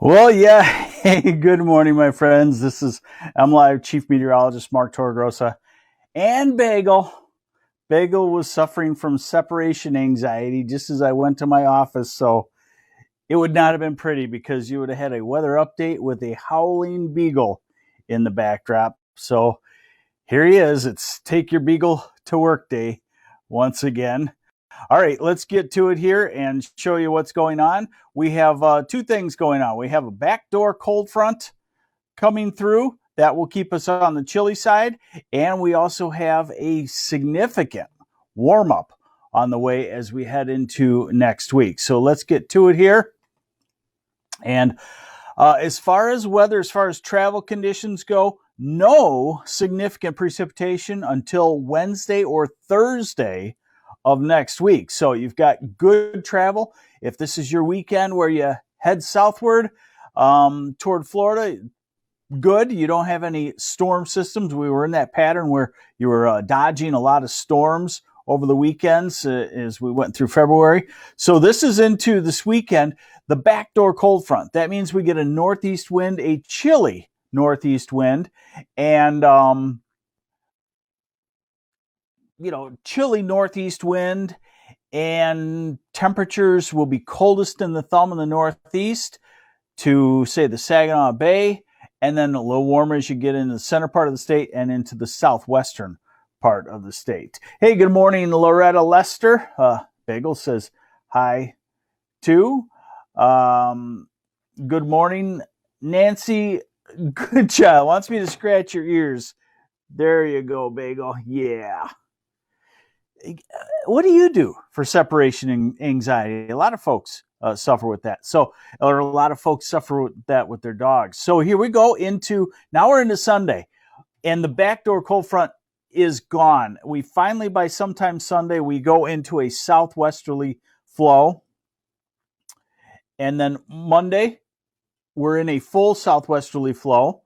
Well, yeah. Hey, good morning, my friends. This is MLive Chief Meteorologist Mark Torgrosa and Bagel. Bagel was suffering from separation anxiety just as I went to my office, so it would not have been pretty because you would have had a weather update with a howling beagle in the backdrop. So here he is. It's Take Your Beagle to Work Day once again. All right, let's get to it here and show you what's going on. We have two things going on. We have a backdoor cold front coming through that will keep us on the chilly side, and we also have a significant warm up on the way as we head into next week. So let's get to it here. And as far as weather, as far as travel conditions go, no significant precipitation until Wednesday or Thursday of next week. So you've got good travel. If this is your weekend where you head southward toward Florida, good. You don't have any storm systems. We were in that pattern where you were dodging a lot of storms over the weekends as we went through February. So this is into this weekend, the backdoor cold front. That means we get a northeast wind, a chilly northeast wind, and chilly northeast wind, and temperatures will be coldest in the thumb in the northeast to, say, the Saginaw Bay, and then a little warmer as you get into the center part of the state and into the southwestern part of the state. Hey, good morning, Loretta Lester. Bagel says hi, too. Good morning, Nancy. Good job. Wants me to scratch your ears. There you go, Bagel. Yeah. What do you do for separation anxiety? A lot of folks suffer with that. So, or a lot of folks suffer with that with their dogs. So here we go now we're into Sunday, and the backdoor cold front is gone. We finally, by sometime Sunday, we go into a southwesterly flow. And then Monday, we're in a full southwesterly flow.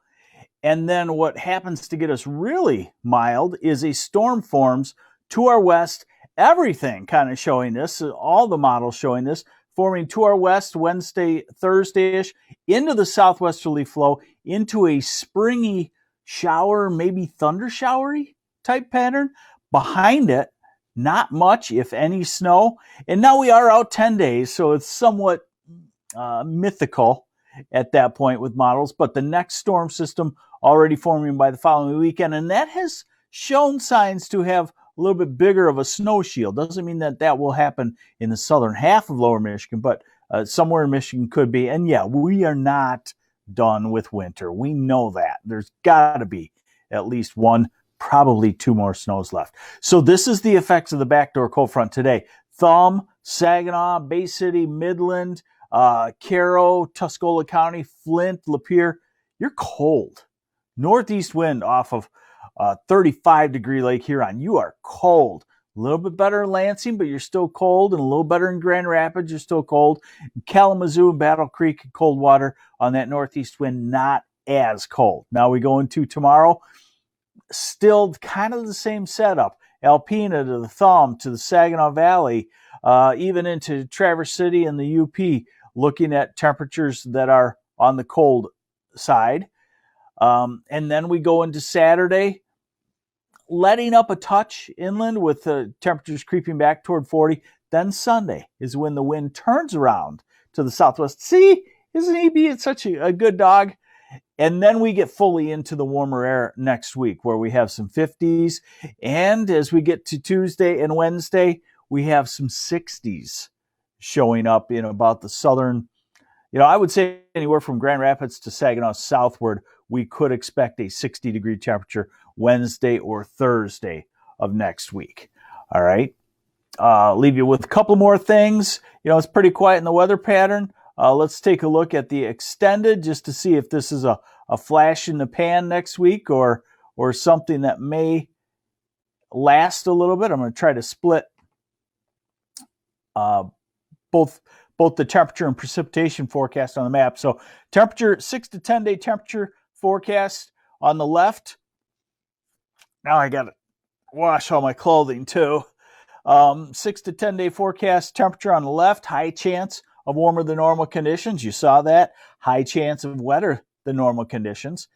And then what happens to get us really mild is a storm forms to our west. Everything kind of showing this, all the models showing this, forming to our west Wednesday, Thursday-ish, into the southwesterly flow, into a springy shower, maybe thunder showery type pattern. Behind it, not much, if any, snow. And now we are out 10 days, so it's somewhat mythical at that point with models. But the next storm system already forming by the following weekend, and that has shown signs to have a little bit bigger of a snow shield. Doesn't mean that will happen in the southern half of lower Michigan, but somewhere in Michigan could be. And yeah, we are not done with winter. We know that. There's got to be at least one, probably two more snows left. So this is the effects of the backdoor cold front today. Thumb, Saginaw, Bay City, Midland, Caro, Tuscola County, Flint, Lapeer. You're cold. Northeast wind off of 35-degree Lake Huron. You are cold. A little bit better in Lansing, but you're still cold, and a little better in Grand Rapids, you're still cold. In Kalamazoo and Battle Creek and Coldwater on that northeast wind, not as cold. Now we go into tomorrow, still kind of the same setup. Alpena to the Thumb to the Saginaw Valley, even into Traverse City and the UP, looking at temperatures that are on the cold side. And then we go into Saturday, letting up a touch inland with the temperatures creeping back toward 40. Then Sunday is when the wind turns around to the southwest. See, isn't he being such a good dog? And then we get fully into the warmer air next week, where we have some 50s. And as we get to Tuesday and Wednesday, we have some 60s showing up in about the southern, I would say anywhere from Grand Rapids to Saginaw southward, we could expect a 60-degree temperature Wednesday or Thursday of next week. All right. Leave you with a couple more things. It's pretty quiet in the weather pattern. Let's take a look at the extended just to see if this is a flash in the pan next week or something that may last a little bit. I'm going to try to split both the temperature and precipitation forecast on the map. So temperature, 6 to 10 day temperature forecast on the left. Now I got to wash all my clothing too. 6 to 10 day forecast temperature on the left, high chance of warmer than normal conditions. You saw that. High chance of wetter than normal conditions.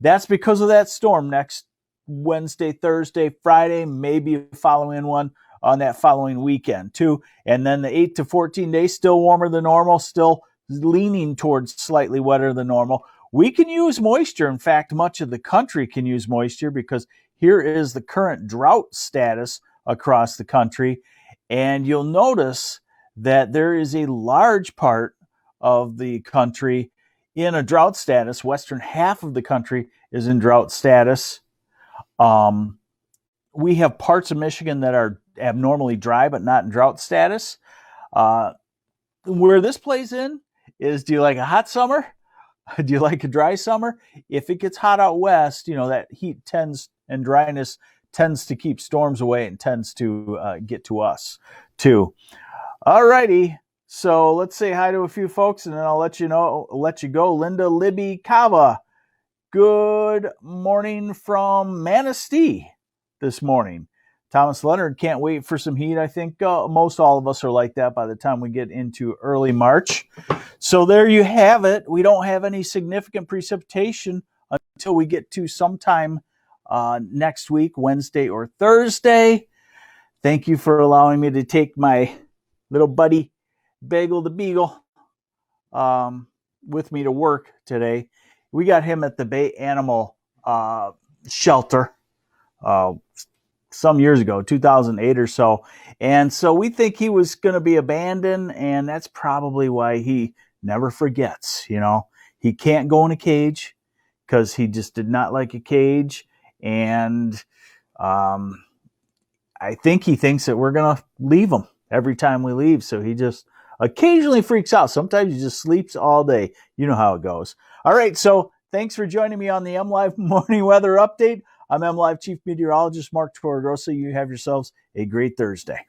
That's because of that storm next Wednesday, Thursday, Friday, maybe following one on that following weekend too. And then the 8 to 14 days, still warmer than normal, still leaning towards slightly wetter than normal. We can use moisture. In fact, much of the country can use moisture because here is the current drought status across the country. And you'll notice that there is a large part of the country in a drought status. Western half of the country is in drought status. We have parts of Michigan that are abnormally dry but not in drought status. Where this plays in is, do you like a hot summer? Do you like a dry summer? If it gets hot out west, that heat tends and dryness tends to keep storms away and tends to get to us too. All righty. So let's say hi to a few folks and then I'll let you go. Linda Libby Kava. Good morning from Manistee this morning. Thomas Leonard, can't wait for some heat. I think most all of us are like that by the time we get into early March. So there you have it. We don't have any significant precipitation until we get to sometime next week, Wednesday or Thursday. Thank you for allowing me to take my little buddy, Bagel the Beagle, with me to work today. We got him at the Bay Animal Shelter some years ago, 2008 or so. And so we think he was going to be abandoned, and that's probably why he never forgets. He can't go in a cage because he just did not like a cage. And I think he thinks that we're going to leave him every time we leave. So he just occasionally freaks out. Sometimes he just sleeps all day. You know how it goes. All right. So thanks for joining me on the MLive Morning Weather Update. I'm MLive Chief Meteorologist Mark Torregrossa. You have yourselves a great Thursday.